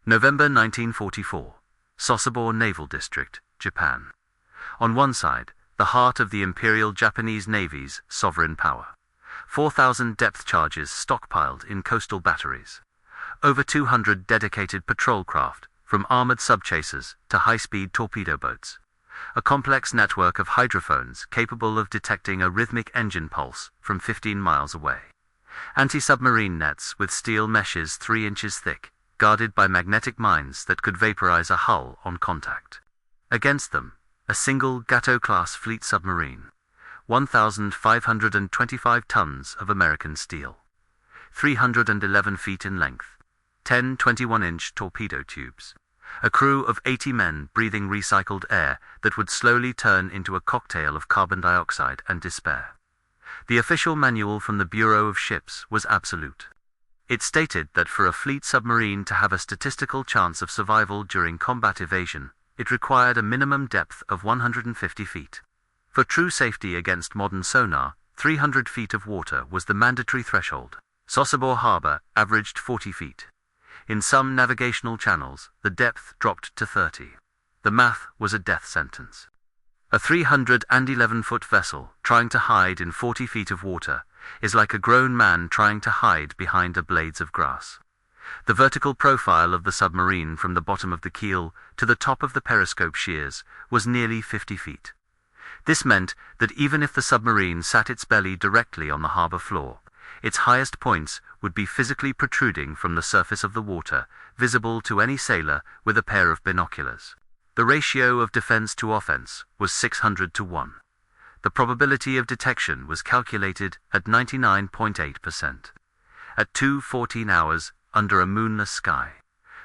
November 1944. Sasebo Naval District, Japan. On one side, the heart of the Imperial Japanese Navy's sovereign power. 4,000 depth charges stockpiled in coastal batteries. Over 200 dedicated patrol craft, from armored subchasers to high-speed torpedo boats. A complex network of hydrophones capable of detecting a rhythmic engine pulse from 15 miles away. Anti-submarine nets with steel meshes 3 inches thick, guarded by magnetic mines that could vaporize a hull on contact. Against them, a single Gatto-class fleet submarine. 1,525 tons of American steel. 311 feet in length. 10 21-inch torpedo tubes. A crew of 80 men breathing recycled air that would slowly turn into a cocktail of carbon dioxide and despair. The official manual from the Bureau of Ships was absolute. It stated that for a fleet submarine to have a statistical chance of survival during combat evasion, it required a minimum depth of 150 feet. For true safety against modern sonar, 300 feet of water was the mandatory threshold. Sasebo Harbor averaged 40 feet. In some navigational channels, the depth dropped to 30. The math was a death sentence. A 311-foot vessel trying to hide in 40 feet of water is like a grown man trying to hide behind the blades of grass. The vertical profile of the submarine from the bottom of the keel to the top of the periscope shears was nearly 50 feet. This meant that even if the submarine sat its belly directly on the harbor floor, its highest points would be physically protruding from the surface of the water, visible to any sailor with a pair of binoculars. The ratio of defense to offense was 600 to 1. The probability of detection was calculated at 99.8%. At 2:14 hours, under a moonless sky,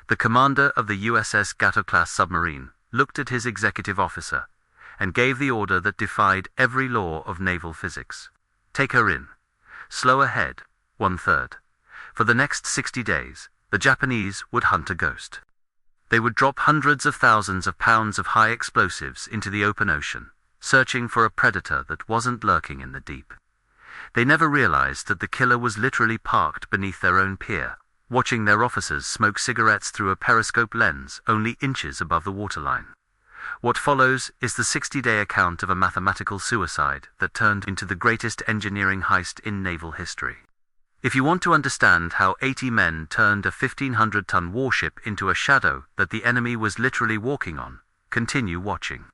the commander of the USS Gatto-class submarine looked at his executive officer and gave the order that defied every law of naval physics. Take her in. Slow ahead, 1/3. For the next 60 days, the Japanese would hunt a ghost. They would drop hundreds of thousands of pounds of high explosives into the open ocean, searching for a predator that wasn't lurking in the deep. They never realized that the killer was literally parked beneath their own pier, watching their officers smoke cigarettes through a periscope lens only inches above the waterline. What follows is the 60-day account of a mathematical suicide that turned into the greatest engineering heist in naval history. If you want to understand how 80 men turned a 1,500-ton warship into a shadow that the enemy was literally walking on, continue watching.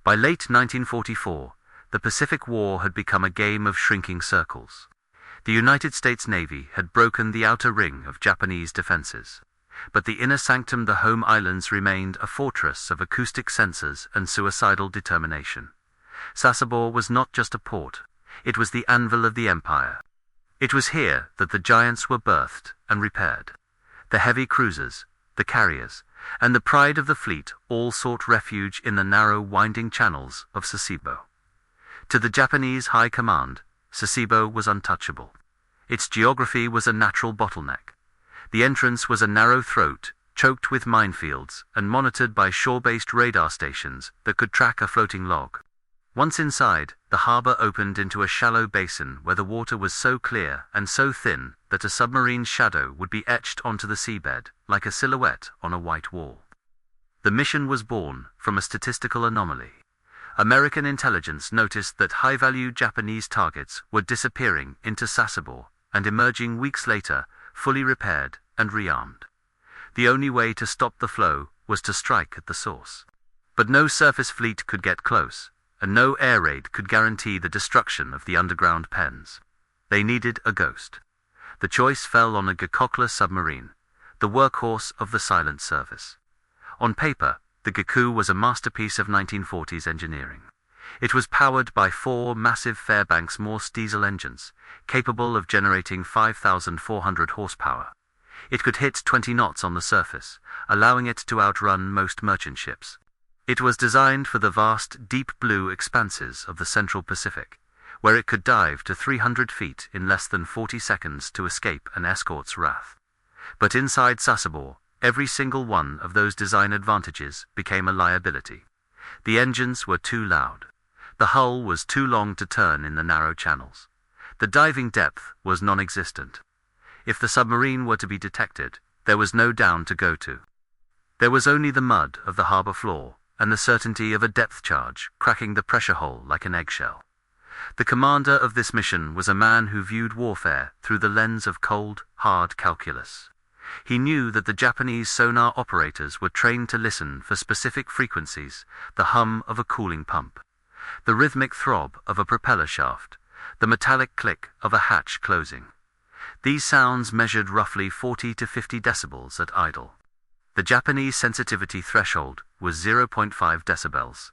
By late 1944, the Pacific War had become a game of shrinking circles. The United States Navy had broken the outer ring of Japanese defenses, but the inner sanctum, the home islands, remained a fortress of acoustic sensors and suicidal determination. Sasebo was not just a port, it was the anvil of the empire. It was here that the giants were birthed and repaired. The heavy cruisers, the carriers, and the pride of the fleet all sought refuge in the narrow winding channels of Sasebo. To the Japanese High Command, Sasebo was untouchable. Its geography was a natural bottleneck. The entrance was a narrow throat, choked with minefields and monitored by shore-based radar stations that could track a floating log. Once inside, the harbor opened into a shallow basin where the water was so clear and so thin that a submarine's shadow would be etched onto the seabed like a silhouette on a white wall. The mission was born from a statistical anomaly. American intelligence noticed that high-value Japanese targets were disappearing into Sasebo and emerging weeks later, fully repaired and rearmed. The only way to stop the flow was to strike at the source. But no surface fleet could get close, and no air raid could guarantee the destruction of the underground pens. They needed a ghost. The choice fell on a Gatto-class submarine, the workhorse of the silent service. On paper, the Gatto was a masterpiece of 1940s engineering. It was powered by 4 massive Fairbanks Morse diesel engines, capable of generating 5,400 horsepower. It could hit 20 knots on the surface, allowing it to outrun most merchant ships. It was designed for the vast, deep blue expanses of the Central Pacific, where it could dive to 300 feet in less than 40 seconds to escape an escort's wrath. But inside Sasebo, every single one of those design advantages became a liability. The engines were too loud. The hull was too long to turn in the narrow channels. The diving depth was non-existent. If the submarine were to be detected, there was no down to go to. There was only the mud of the harbor floor and the certainty of a depth charge cracking the pressure hole like an eggshell. The commander of this mission was a man who viewed warfare through the lens of cold, hard calculus. He knew that the Japanese sonar operators were trained to listen for specific frequencies, the hum of a cooling pump, the rhythmic throb of a propeller shaft, the metallic click of a hatch closing. These sounds measured roughly 40 to 50 decibels at idle. The Japanese sensitivity threshold was 0.5 decibels.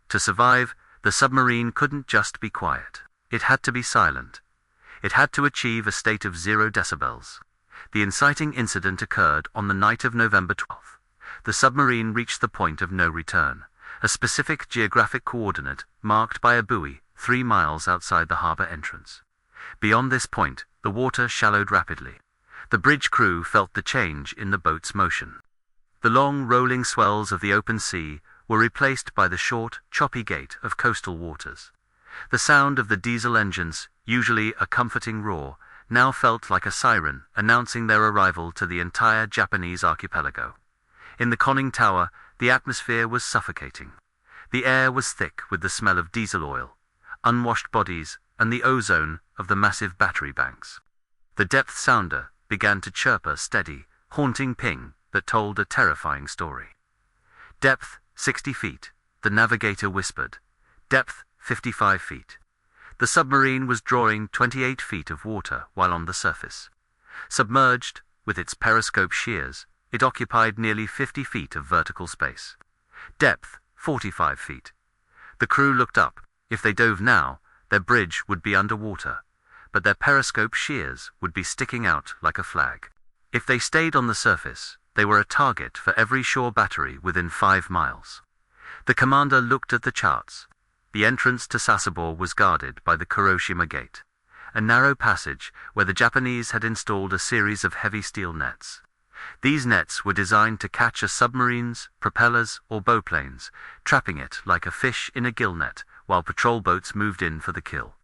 To survive, the submarine couldn't just be quiet. It had to be silent. It had to achieve a state of 0 decibels. The inciting incident occurred on the night of November 12th. The submarine reached the point of no return, a specific geographic coordinate marked by a buoy 3 miles outside the harbor entrance. Beyond this point, the water shallowed rapidly. The bridge crew felt the change in the boat's motion. The long, rolling swells of the open sea were replaced by the short, choppy gait of coastal waters. The sound of the diesel engines, usually a comforting roar, now felt like a siren announcing their arrival to the entire Japanese archipelago. In the conning tower, the atmosphere was suffocating. The air was thick with the smell of diesel oil, unwashed bodies, and the ozone of the massive battery banks. The depth sounder began to chirp a steady, haunting ping that told a terrifying story. "Depth 60 feet, the navigator whispered. "Depth 55 feet. The submarine was drawing 28 feet of water while on the surface. Submerged, with its periscope shears, it occupied nearly 50 feet of vertical space. Depth 45 feet. The crew looked up. If they dove now, their bridge would be underwater, but their periscope shears would be sticking out like a flag. If they stayed on the surface, they were a target for every shore battery within 5 miles. The commander looked at the charts. The entrance to Sasebo was guarded by the Kuroshima Gate, a narrow passage where the Japanese had installed a series of heavy steel nets. These nets were designed to catch a submarine's, propellers, or bowplanes, trapping it like a fish in a gill net while patrol boats moved in for the kill.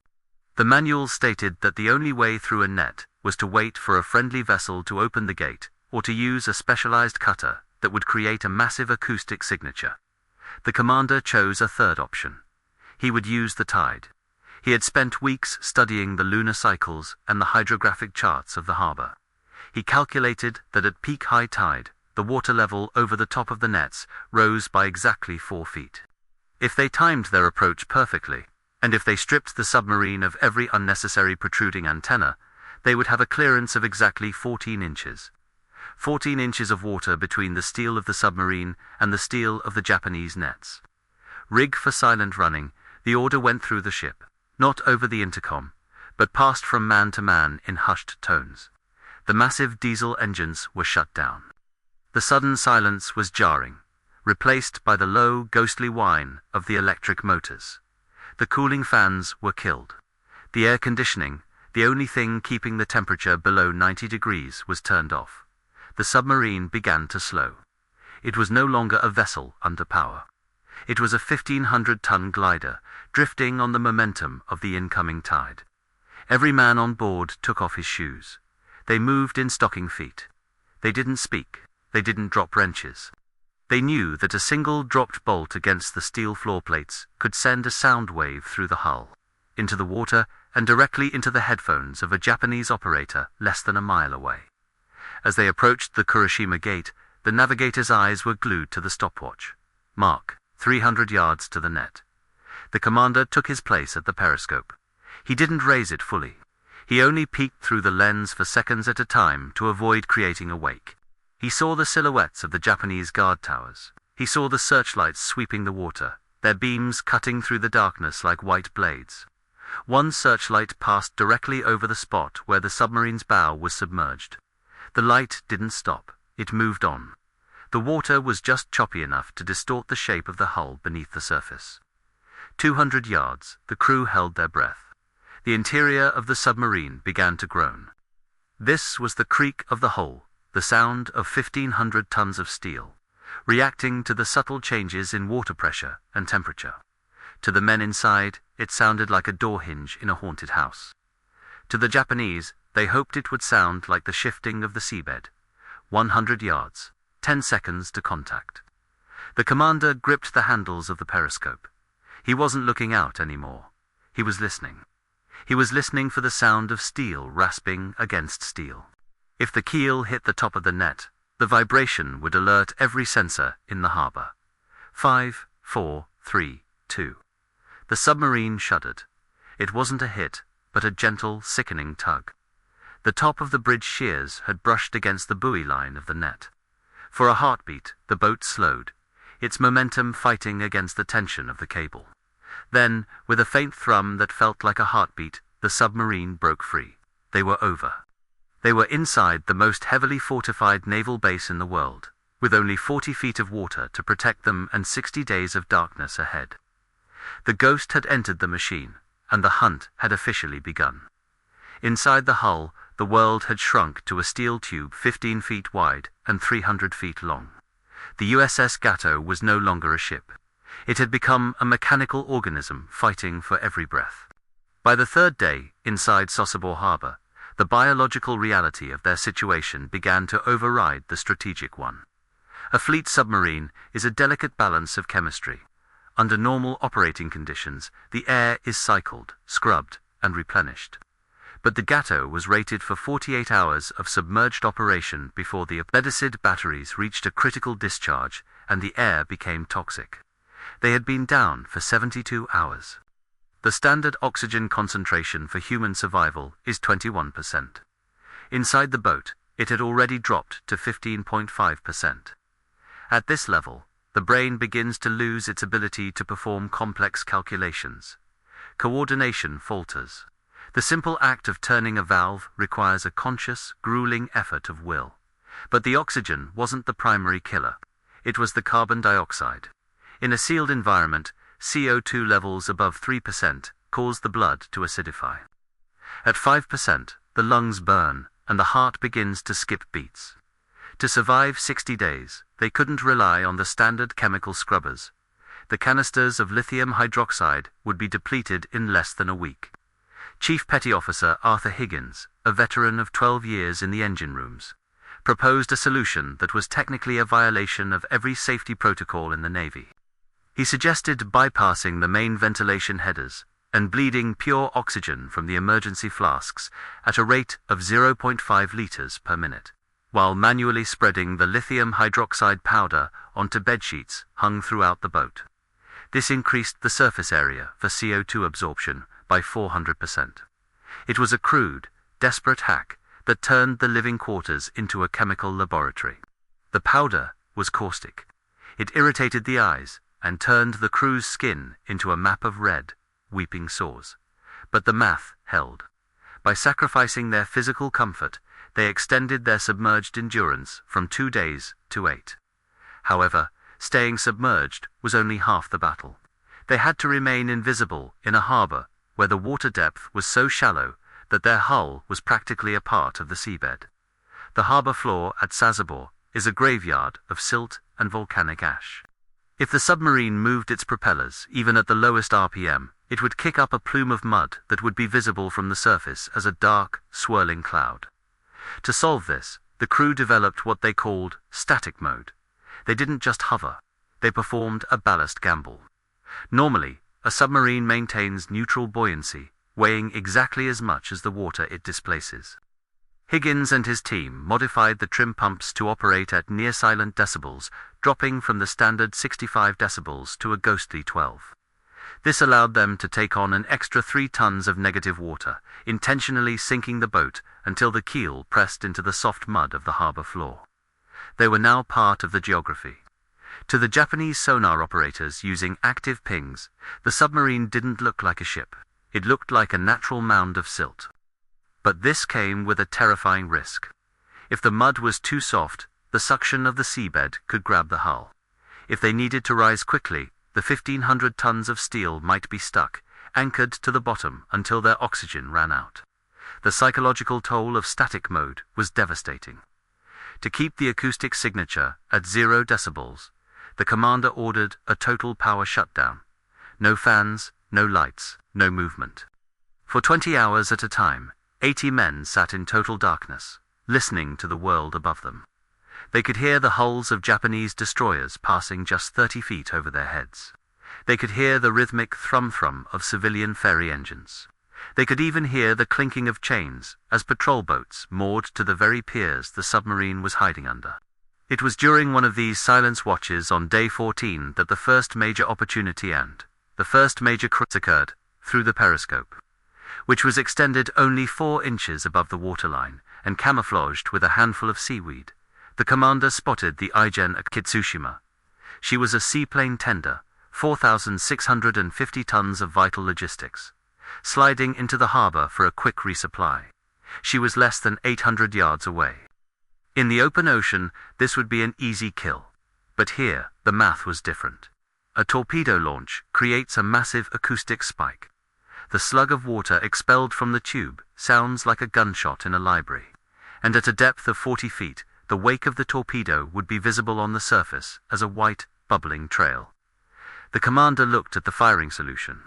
The manual stated that the only way through a net was to wait for a friendly vessel to open the gate or to use a specialized cutter that would create a massive acoustic signature. The commander chose a third option. He would use the tide. He had spent weeks studying the lunar cycles and the hydrographic charts of the harbor. He calculated that at peak high tide, the water level over the top of the nets rose by exactly 4 feet. If they timed their approach perfectly, and if they stripped the submarine of every unnecessary protruding antenna, they would have a clearance of exactly 14 inches. 14 inches of water between the steel of the submarine and the steel of the Japanese nets. Rig for silent running, the order went through the ship, not over the intercom, but passed from man to man in hushed tones. The massive diesel engines were shut down. The sudden silence was jarring, replaced by the low, ghostly whine of the electric motors. The cooling fans were killed. The air conditioning, the only thing keeping the temperature below 90 degrees, was turned off. The submarine began to slow. It was no longer a vessel under power. It was a 1,500-ton glider, drifting on the momentum of the incoming tide. Every man on board took off his shoes. They moved in stocking feet. They didn't speak. They didn't drop wrenches. They knew that a single dropped bolt against the steel floor plates could send a sound wave through the hull, into the water, and directly into the headphones of a Japanese operator less than a mile away. As they approached the Kuroshima Gate, the navigator's eyes were glued to the stopwatch. Mark, 300 yards to the net. The commander took his place at the periscope. He didn't raise it fully. He only peeked through the lens for seconds at a time to avoid creating a wake. He saw the silhouettes of the Japanese guard towers. He saw the searchlights sweeping the water, their beams cutting through the darkness like white blades. One searchlight passed directly over the spot where the submarine's bow was submerged. The light didn't stop. It moved on. The water was just choppy enough to distort the shape of the hull beneath the surface. 200 yards, the crew held their breath. The interior of the submarine began to groan. This was the creak of the hull, the sound of 1,500 tons of steel, reacting to the subtle changes in water pressure and temperature. To the men inside, it sounded like a door hinge in a haunted house. To the Japanese, they hoped it would sound like the shifting of the seabed. 100 yards. 10 seconds to contact. The commander gripped the handles of the periscope. He wasn't looking out anymore. He was listening. He was listening for the sound of steel rasping against steel. If the keel hit the top of the net, the vibration would alert every sensor in the harbor. 5, 4, 3, 2. The submarine shuddered. It wasn't a hit, but a gentle, sickening tug. The top of the bridge shears had brushed against the buoy line of the net. For a heartbeat, the boat slowed, its momentum fighting against the tension of the cable. Then, with a faint thrum that felt like a heartbeat, the submarine broke free. They were over. They were inside the most heavily fortified naval base in the world, with only 40 feet of water to protect them and 60 days of darkness ahead. The ghost had entered the machine, and the hunt had officially begun. Inside the hull, the world had shrunk to a steel tube 15 feet wide and 300 feet long. The USS Gatto was no longer a ship. It had become a mechanical organism fighting for every breath. By the third day, inside Sasebo Harbor, the biological reality of their situation began to override the strategic one. A fleet submarine is a delicate balance of chemistry. Under normal operating conditions, the air is cycled, scrubbed, and replenished. But the Gatto was rated for 48 hours of submerged operation before the lead-acid batteries reached a critical discharge and the air became toxic. They had been down for 72 hours. The standard oxygen concentration for human survival is 21%. Inside the boat, it had already dropped to 15.5%. At this level, the brain begins to lose its ability to perform complex calculations. Coordination falters. The simple act of turning a valve requires a conscious, grueling effort of will. But the oxygen wasn't the primary killer. It was the carbon dioxide. In a sealed environment, CO2 levels above 3% cause the blood to acidify. At 5%, the lungs burn, and the heart begins to skip beats. To survive 60 days, they couldn't rely on the standard chemical scrubbers. The canisters of lithium hydroxide would be depleted in less than a week. Chief Petty Officer Arthur Higgins, a veteran of 12 years in the engine rooms, proposed a solution that was technically a violation of every safety protocol in the Navy. He suggested bypassing the main ventilation headers and bleeding pure oxygen from the emergency flasks at a rate of 0.5 liters per minute, while manually spreading the lithium hydroxide powder onto bedsheets hung throughout the boat. This increased the surface area for CO2 absorption by 400%. It was a crude, desperate hack that turned the living quarters into a chemical laboratory. The powder was caustic. It irritated the eyes and turned the crew's skin into a map of red, weeping sores. But the math held. By sacrificing their physical comfort, they extended their submerged endurance from 2 days to 8. However, staying submerged was only half the battle. They had to remain invisible in a harbor where the water depth was so shallow that their hull was practically a part of the seabed. The harbor floor at Sasebo is a graveyard of silt and volcanic ash. If the submarine moved its propellers, even at the lowest RPM, it would kick up a plume of mud that would be visible from the surface as a dark, swirling cloud. To solve this, the crew developed what they called static mode. They didn't just hover. They performed a ballast gamble. Normally, a submarine maintains neutral buoyancy, weighing exactly as much as the water it displaces. Higgins and his team modified the trim pumps to operate at near-silent decibels, dropping from the standard 65 decibels to a ghostly 12. This allowed them to take on an extra 3 tons of negative water, intentionally sinking the boat until the keel pressed into the soft mud of the harbor floor. They were now part of the geography. To the Japanese sonar operators using active pings, the submarine didn't look like a ship. It looked like a natural mound of silt. But this came with a terrifying risk. If the mud was too soft, the suction of the seabed could grab the hull. If they needed to rise quickly, the 1,500 tons of steel might be stuck, anchored to the bottom until their oxygen ran out. The psychological toll of static mode was devastating. To keep the acoustic signature at 0 decibels, the commander ordered a total power shutdown. No fans, no lights, no movement. For 20 hours at a time, 80 men sat in total darkness, listening to the world above them. They could hear the hulls of Japanese destroyers passing just 30 feet over their heads. They could hear the rhythmic thrum-thrum of civilian ferry engines. They could even hear the clinking of chains as patrol boats moored to the very piers the submarine was hiding under. It was during one of these silence watches on day 14 that the first major opportunity and the first major crisis occurred, through the periscope, which was extended only 4 inches above the waterline and camouflaged with a handful of seaweed. The commander spotted the IJN Kitsushima. She was a seaplane tender, 4,650 tons of vital logistics, sliding into the harbor for a quick resupply. She was less than 800 yards away. In the open ocean, this would be an easy kill. But here, the math was different. A torpedo launch creates a massive acoustic spike. The slug of water expelled from the tube sounds like a gunshot in a library, and at a depth of 40 feet, the wake of the torpedo would be visible on the surface as a white, bubbling trail. The commander looked at the firing solution.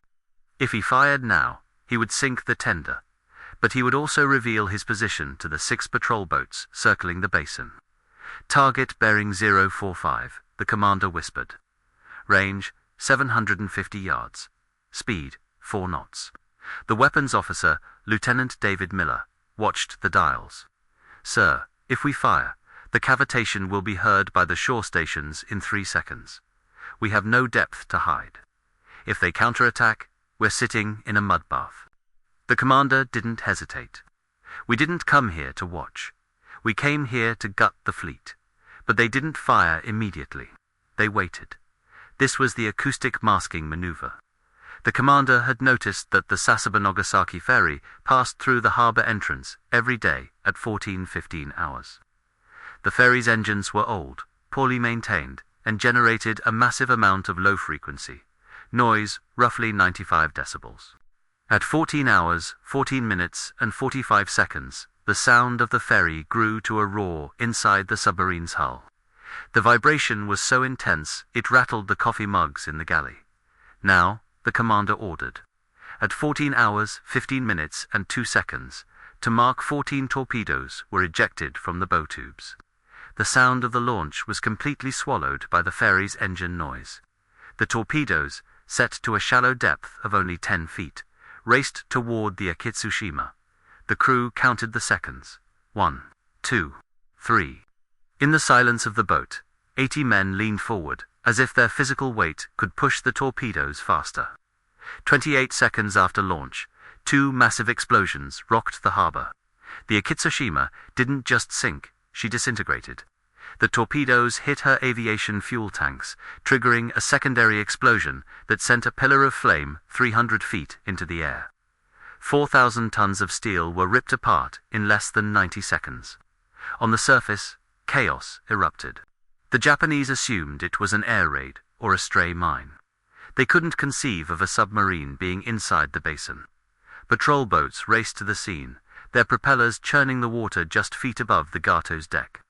If he fired now, he would sink the tender, but he would also reveal his position to the 6 patrol boats circling the basin. Target bearing 045, the commander whispered. Range, 750 yards. Speed, 4 knots. The weapons officer, Lieutenant David Miller, watched the dials. Sir, if we fire, the cavitation will be heard by the shore stations in 3 seconds. We have no depth to hide. If they counterattack, we're sitting in a mud bath. The commander didn't hesitate. We didn't come here to watch. We came here to gut the fleet. But they didn't fire immediately. They waited. This was the acoustic masking maneuver. The commander had noticed that the Sasebo Nagasaki ferry passed through the harbor entrance every day at 14-15 hours. The ferry's engines were old, poorly maintained, and generated a massive amount of low frequency noise, roughly 95 decibels. At 14 hours, 14 minutes, and 45 seconds, the sound of the ferry grew to a roar inside the submarine's hull. The vibration was so intense it rattled the coffee mugs in the galley. Now, the commander ordered. At 14 hours, 15 minutes, and 2 seconds, to mark 14 torpedoes were ejected from the bow tubes. The sound of the launch was completely swallowed by the ferry's engine noise. The torpedoes, set to a shallow depth of only 10 feet, raced toward the Akitsushima. The crew counted the seconds. 1, 2, 3. In the silence of the boat, 80 men leaned forward, as if their physical weight could push the torpedoes faster. 28 seconds after launch, 2 massive explosions rocked the harbor. The Akitsushima didn't just sink, she disintegrated. The torpedoes hit her aviation fuel tanks, triggering a secondary explosion that sent a pillar of flame 300 feet into the air. 4,000 tons of steel were ripped apart in less than 90 seconds. On the surface, chaos erupted. The Japanese assumed it was an air raid or a stray mine. They couldn't conceive of a submarine being inside the basin. Patrol boats raced to the scene, their propellers churning the water just feet above the Gatto's deck.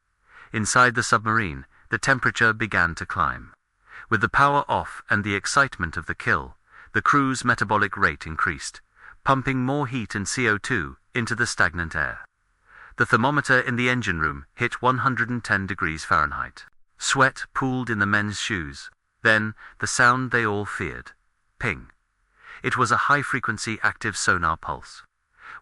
Inside the submarine, the temperature began to climb. With the power off and the excitement of the kill, the crew's metabolic rate increased, pumping more heat and CO2 into the stagnant air. The thermometer in the engine room hit 110 degrees Fahrenheit. Sweat pooled in the men's shoes. Then, the sound they all feared. Ping. It was a high-frequency active sonar pulse.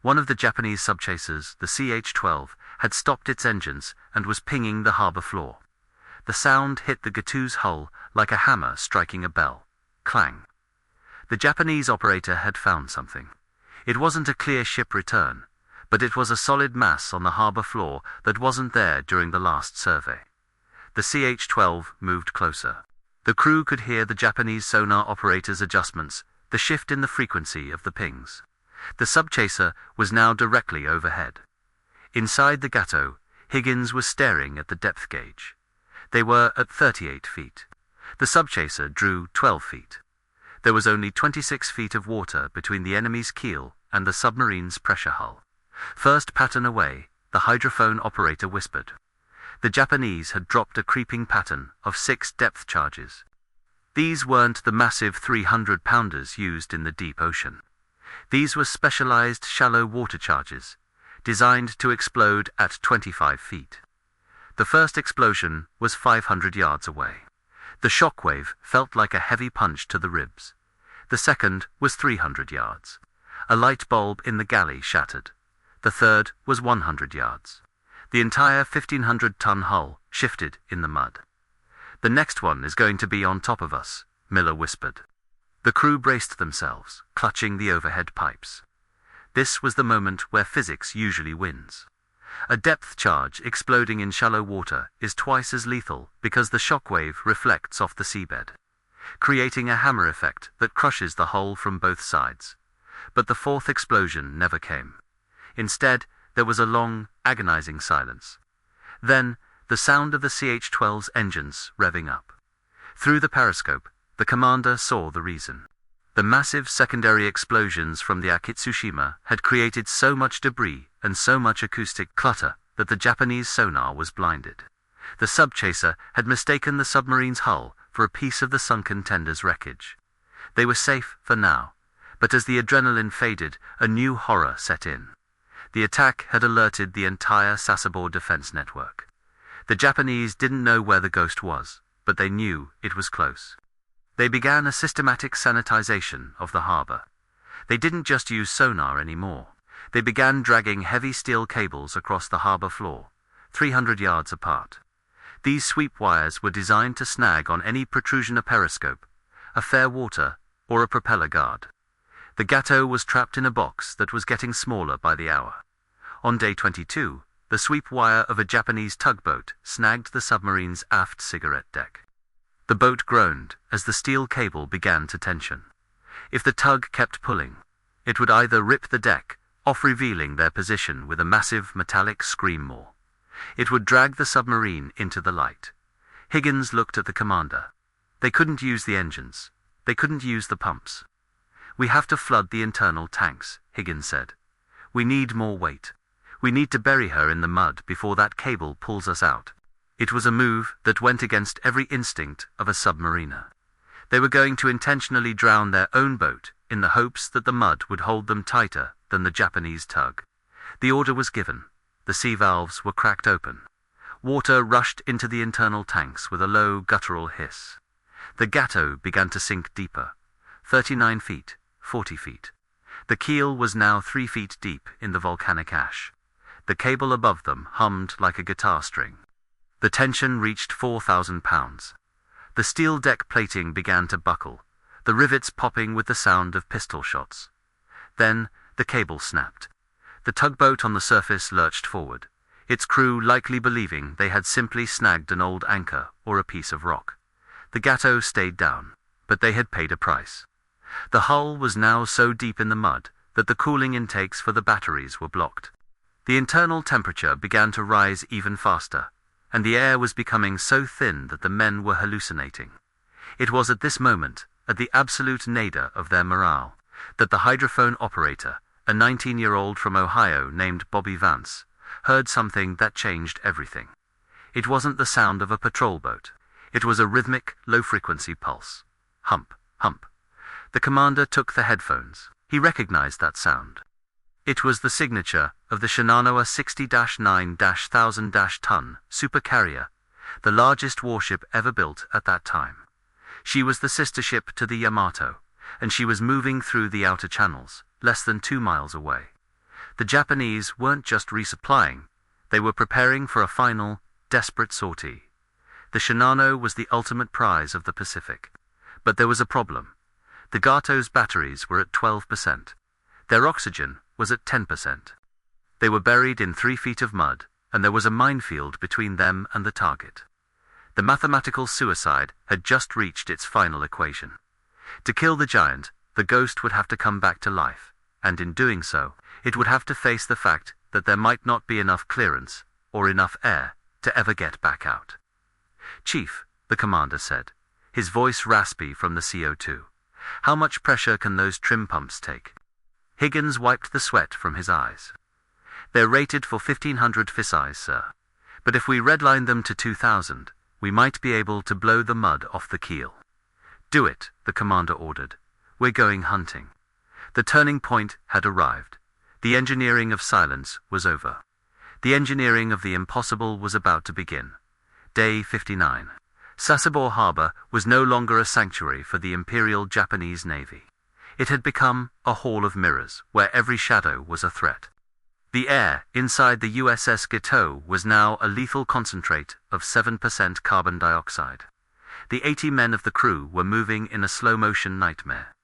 One of the Japanese subchasers, the CH-12, had stopped its engines and was pinging the harbor floor. The sound hit the Gatto's hull like a hammer striking a bell. Clang. The Japanese operator had found something. It wasn't a clear ship return, but it was a solid mass on the harbor floor that wasn't there during the last survey. The CH-12 moved closer. The crew could hear the Japanese sonar operator's adjustments, the shift in the frequency of the pings. The subchaser was now directly overhead. Inside the Gatto, Higgins was staring at the depth gauge. They were at 38 feet. The subchaser drew 12 feet. There was only 26 feet of water between the enemy's keel and the submarine's pressure hull. First pattern away, the hydrophone operator whispered. The Japanese had dropped a creeping pattern of 6 depth charges. These weren't the massive 300-pounders used in the deep ocean. These were specialized shallow water charges, designed to explode at 25 feet. The first explosion was 500 yards away. The shockwave felt like a heavy punch to the ribs. The second was 300 yards. A light bulb in the galley shattered. The third was 100 yards. The entire 1,500-ton hull shifted in the mud. "The next one is going to be on top of us," Miller whispered. The crew braced themselves, clutching the overhead pipes. This was the moment where physics usually wins. A depth charge exploding in shallow water is twice as lethal because the shockwave reflects off the seabed, creating a hammer effect that crushes the hull from both sides. But the fourth explosion never came. Instead, there was a long, agonizing silence. Then, the sound of the CH-12's engines revving up. Through the periscope, the commander saw the reason. The massive secondary explosions from the Akitsushima had created so much debris and so much acoustic clutter that the Japanese sonar was blinded. The subchaser had mistaken the submarine's hull for a piece of the sunken tender's wreckage. They were safe for now, but as the adrenaline faded, a new horror set in. The attack had alerted the entire Sasebo defense network. The Japanese didn't know where the ghost was, but they knew it was close. They began a systematic sanitization of the harbor. They didn't just use sonar anymore. They began dragging heavy steel cables across the harbor floor, 300 yards apart. These sweep wires were designed to snag on any protrusion, a periscope, a fair water, or a propeller guard. The Gatto was trapped in a box that was getting smaller by the hour. On day 22, the sweep wire of a Japanese tugboat snagged the submarine's aft cigarette deck. The boat groaned as the steel cable began to tension. If the tug kept pulling, it would either rip the deck off, revealing their position with a massive metallic scream maw. It would drag the submarine into the light. Higgins looked at the commander. They couldn't use the engines. They couldn't use the pumps. "We have to flood the internal tanks," Higgins said. "We need more weight. We need to bury her in the mud before that cable pulls us out." It was a move that went against every instinct of a submariner. They were going to intentionally drown their own boat in the hopes that the mud would hold them tighter than the Japanese tug. The order was given. The sea valves were cracked open. Water rushed into the internal tanks with a low guttural hiss. The Gatto began to sink deeper, 39 feet, 40 feet. The keel was now 3 feet deep in the volcanic ash. The cable above them hummed like a guitar string. The tension reached 4,000 pounds. The steel deck plating began to buckle, the rivets popping with the sound of pistol shots. Then the cable snapped. The tugboat on the surface lurched forward, its crew likely believing they had simply snagged an old anchor or a piece of rock. The Gatto stayed down, but they had paid a price. The hull was now so deep in the mud that the cooling intakes for the batteries were blocked. The internal temperature began to rise even faster, and the air was becoming so thin that the men were hallucinating. It was at this moment, at the absolute nadir of their morale, that the hydrophone operator, a 19-year-old from Ohio named Bobby Vance, heard something that changed everything. It wasn't the sound of a patrol boat. It was a rhythmic, low-frequency pulse. Hump, hump. The commander took the headphones. He recognized that sound. It was the signature of the Shinano, a 60-9-1000-ton supercarrier, the largest warship ever built at that time. She was the sister ship to the Yamato, and she was moving through the outer channels, less than 2 miles away. The Japanese weren't just resupplying, they were preparing for a final, desperate sortie. The Shinano was the ultimate prize of the Pacific. But there was a problem. The Gatto's batteries were at 12%. Their oxygen was at 10%. They were buried in 3 feet of mud, and there was a minefield between them and the target. The mathematical suicide had just reached its final equation. To kill the giant, the ghost would have to come back to life, and in doing so, it would have to face the fact that there might not be enough clearance, or enough air, to ever get back out. "Chief," the commander said, his voice raspy from the CO2, "how much pressure can those trim pumps take?" Higgins wiped the sweat from his eyes. "They're rated for 1,500 psi, sir. But if we redline them to 2,000, we might be able to blow the mud off the keel." "Do it," the commander ordered. "We're going hunting." The turning point had arrived. The engineering of silence was over. The engineering of the impossible was about to begin. Day 59. Sasebo Harbor was no longer a sanctuary for the Imperial Japanese Navy. It had become a hall of mirrors, where every shadow was a threat. The air inside the USS Gatto was now a lethal concentrate of 7% carbon dioxide. The 80 men of the crew were moving in a slow-motion nightmare.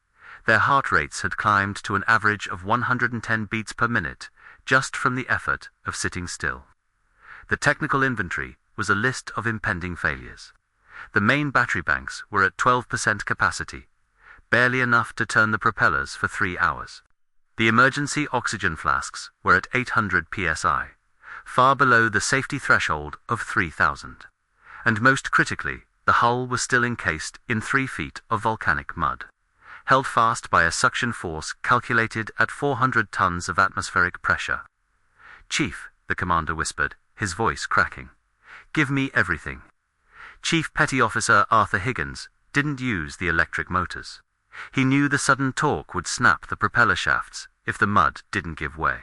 Their heart rates had climbed to an average of 110 beats per minute, just from the effort of sitting still. The technical inventory was a list of impending failures. The main battery banks were at 12% capacity, barely enough to turn the propellers for 3 hours. The emergency oxygen flasks were at 800 psi, far below the safety threshold of 3,000. And most critically, the hull was still encased in 3 feet of volcanic mud, held fast by a suction force calculated at 400 tons of atmospheric pressure. "Chief," the commander whispered, his voice cracking. "Give me everything." Chief Petty Officer Arthur Higgins didn't use the electric motors. He knew the sudden torque would snap the propeller shafts if the mud didn't give way.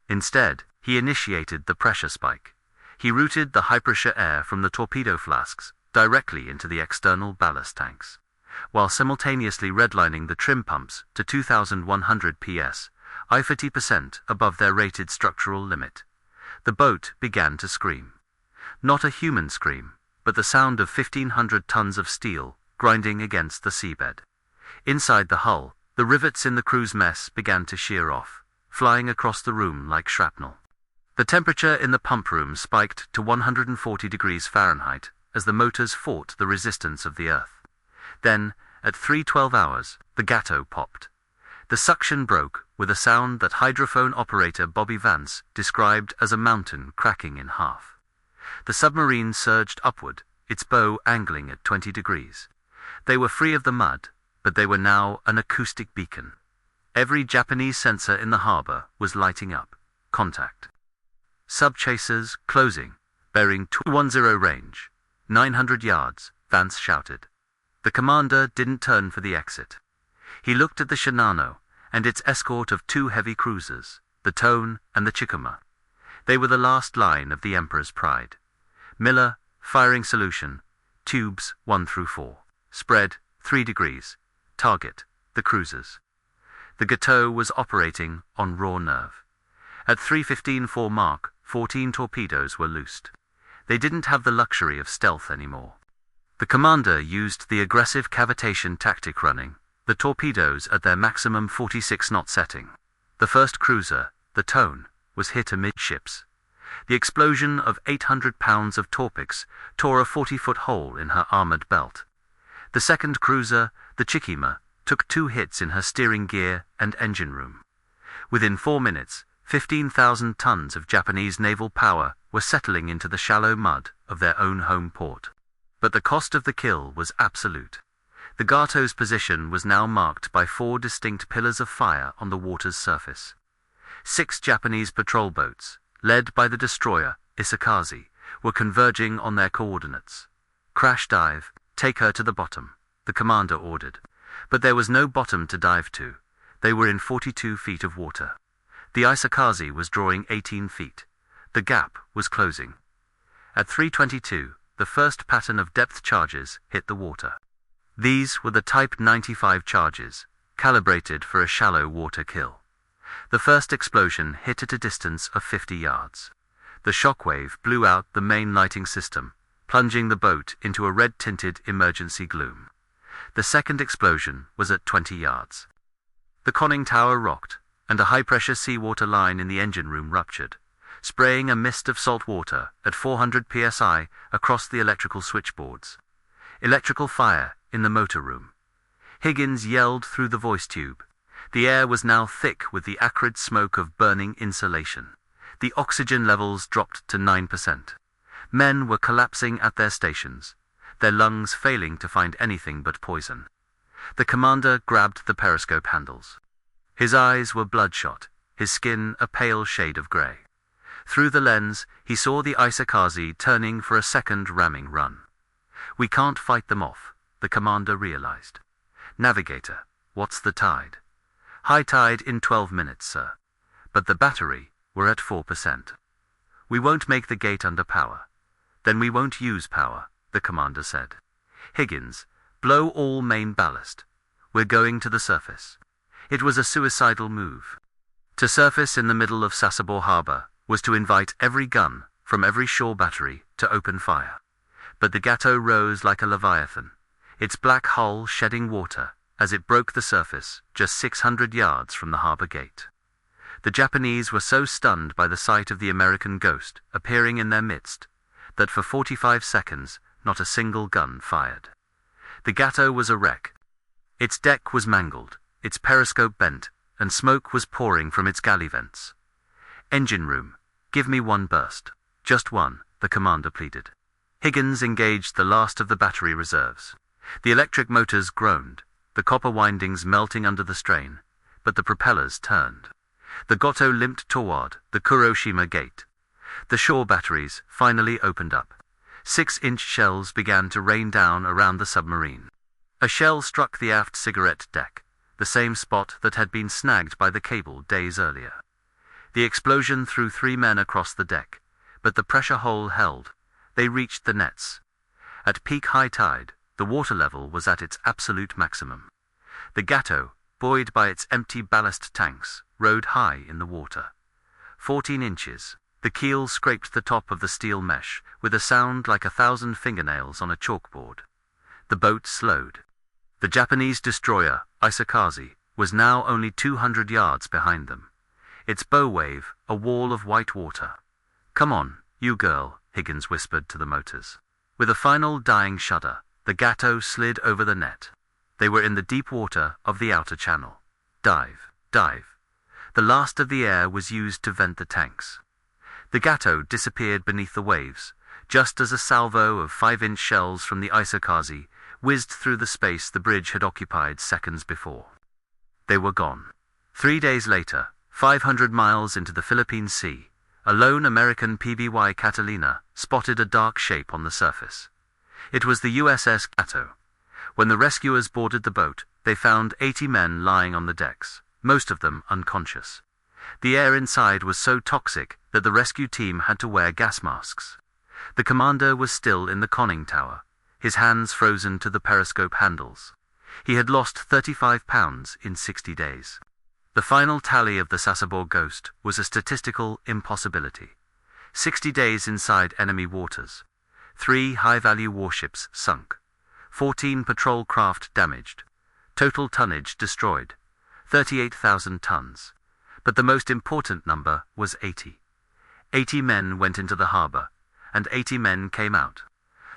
Instead, he initiated the pressure spike. He routed the high-pressure air from the torpedo flasks directly into the external ballast tanks, while simultaneously redlining the trim pumps to 2,100 ps, 50% above their rated structural limit. The boat began to scream. Not a human scream, but the sound of 1,500 tons of steel grinding against the seabed. Inside the hull, the rivets in the crew's mess began to shear off, flying across the room like shrapnel. The temperature in the pump room spiked to 140 degrees Fahrenheit as the motors fought the resistance of the Earth. Then, at 3:12 hours, the Gatto popped. The suction broke with a sound that hydrophone operator Bobby Vance described as a mountain cracking in half. The submarine surged upward, its bow angling at 20 degrees. They were free of the mud, but they were now an acoustic beacon. Every Japanese sensor in the harbor was lighting up. Contact. Sub-chasers closing, bearing 210 range. 900 yards, Vance shouted. The commander didn't turn for the exit. He looked at the Shinano and its escort of 2 heavy cruisers, the Tone and the Chikuma. They were the last line of the Emperor's Pride. Miller, firing solution, tubes 1 through 4, spread 3 degrees, target, the cruisers. The Gatto was operating on raw nerve. At 3:15 mark, 14 torpedoes were loosed. They didn't have the luxury of stealth anymore. The commander used the aggressive cavitation tactic, running the torpedoes at their maximum 46-knot setting. The first cruiser, the Tone, was hit amidships. The explosion of 800 pounds of torpex tore a 40-foot hole in her armored belt. The second cruiser, the Chikima, took 2 hits in her steering gear and engine room. Within 4 minutes, 15,000 tons of Japanese naval power were settling into the shallow mud of their own home port. But the cost of the kill was absolute. The Gatto's position was now marked by 4 distinct pillars of fire on the water's surface. 6 Japanese patrol boats, led by the destroyer Isakaze, were converging on their coordinates. "Crash dive, take her to the bottom," the commander ordered. But there was no bottom to dive to. They were in 42 feet of water. The Isakaze was drawing 18 feet. The gap was closing. At 3:22, the first pattern of depth charges hit the water. These were the Type 95 charges, calibrated for a shallow water kill. The first explosion hit at a distance of 50 yards. The shockwave blew out the main lighting system, plunging the boat into a red-tinted emergency gloom. The second explosion was at 20 yards. The conning tower rocked, and a high-pressure seawater line in the engine room ruptured, spraying a mist of salt water at 400 psi across the electrical switchboards. Electrical fire in the motor room. Higgins yelled through the voice tube. The air was now thick with the acrid smoke of burning insulation. The oxygen levels dropped to 9%. Men were collapsing at their stations, their lungs failing to find anything but poison. The commander grabbed the periscope handles. His eyes were bloodshot, his skin a pale shade of grey. Through the lens, he saw the Isakaze turning for a second ramming run. "We can't fight them off," the commander realized. "Navigator, what's the tide?" "High tide in 12 minutes, sir. But the battery were at 4%. We won't make the gate under power. Then we won't use power, the commander said. Higgins, blow all main ballast. We're going to the surface. It was a suicidal move. To surface in the middle of Sasebo Harbor was to invite every gun from every shore battery to open fire. But the Gatto rose like a leviathan, its black hull shedding water as it broke the surface just 600 yards from the harbor gate. The Japanese were so stunned by the sight of the American Ghost appearing in their midst that for 45 seconds not a single gun fired. The Gatto was a wreck. Its deck was mangled, its periscope bent, and smoke was pouring from its galley vents. "Engine room, give me one burst. Just one," the commander pleaded. Higgins engaged the last of the battery reserves. The electric motors groaned, the copper windings melting under the strain, but the propellers turned. The Gatto limped toward the Kuroshima gate. The shore batteries finally opened up. 6-inch shells began to rain down around the submarine. A shell struck the aft cigarette deck, the same spot that had been snagged by the cable days earlier. The explosion threw 3 men across the deck, but the pressure hole held. They reached the nets. At peak high tide, the water level was at its absolute maximum. The Gatto, buoyed by its empty ballast tanks, rode high in the water. 14 inches. The keel scraped the top of the steel mesh with a sound like 1,000 fingernails on a chalkboard. The boat slowed. The Japanese destroyer, Isakaze, was now only 200 yards behind them. Its bow wave, a wall of white water. "Come on, you girl," Higgins whispered to the motors. With a final dying shudder, the Gatto slid over the net. They were in the deep water of the outer channel. Dive, dive. The last of the air was used to vent the tanks. The Gatto disappeared beneath the waves, just as a salvo of 5-inch shells from the Isakaze whizzed through the space the bridge had occupied seconds before. They were gone. 3 days later, 500 miles into the Philippine Sea, a lone American PBY Catalina spotted a dark shape on the surface. It was the USS Gatto. When the rescuers boarded the boat, they found 80 men lying on the decks, most of them unconscious. The air inside was so toxic that the rescue team had to wear gas masks. The commander was still in the conning tower, his hands frozen to the periscope handles. He had lost 35 pounds in 60 days. The final tally of the Sasebo Ghost was a statistical impossibility. 60 days inside enemy waters. 3 high-value warships sunk. 14 patrol craft damaged. Total tonnage destroyed. 38,000 tons. But the most important number was 80. 80 men went into the harbor, and 80 men came out.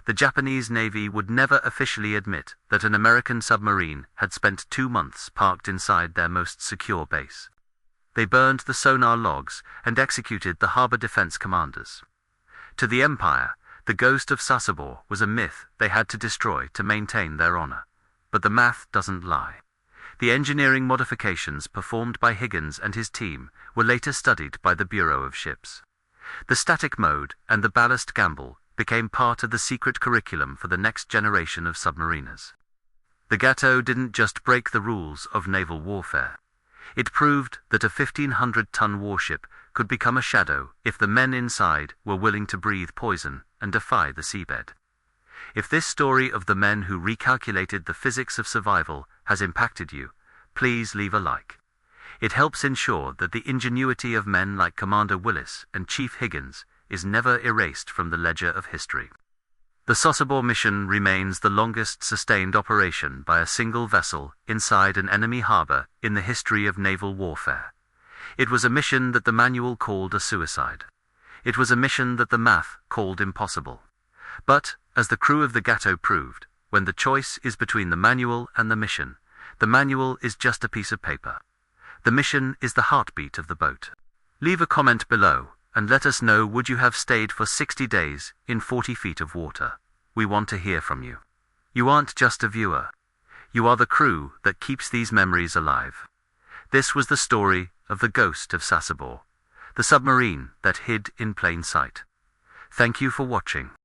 The Japanese Navy would never officially admit that an American submarine had spent 2 months parked inside their most secure base. They burned the sonar logs and executed the harbor defense commanders. To the Empire, the ghost of Sasebo was a myth they had to destroy to maintain their honor. But the math doesn't lie. The engineering modifications performed by Higgins and his team were later studied by the Bureau of Ships. The static mode and the ballast gamble became part of the secret curriculum for the next generation of submariners. The Gatto didn't just break the rules of naval warfare. It proved that a 1,500-ton warship could become a shadow if the men inside were willing to breathe poison and defy the seabed. If this story of the men who recalculated the physics of survival has impacted you, please leave a like. It helps ensure that the ingenuity of men like Commander Willis and Chief Higgins is never erased from the ledger of history. The Sasebo mission remains the longest sustained operation by a single vessel inside an enemy harbor in the history of naval warfare. It was a mission that the manual called a suicide. It was a mission that the math called impossible. But, as the crew of the Gatto proved, when the choice is between the manual and the mission, the manual is just a piece of paper. The mission is the heartbeat of the boat. Leave a comment below and let us know, would you have stayed for 60 days in 40 feet of water? We want to hear from you. You aren't just a viewer. You are the crew that keeps these memories alive. This was the story of the ghost of Sasebo, the submarine that hid in plain sight. Thank you for watching.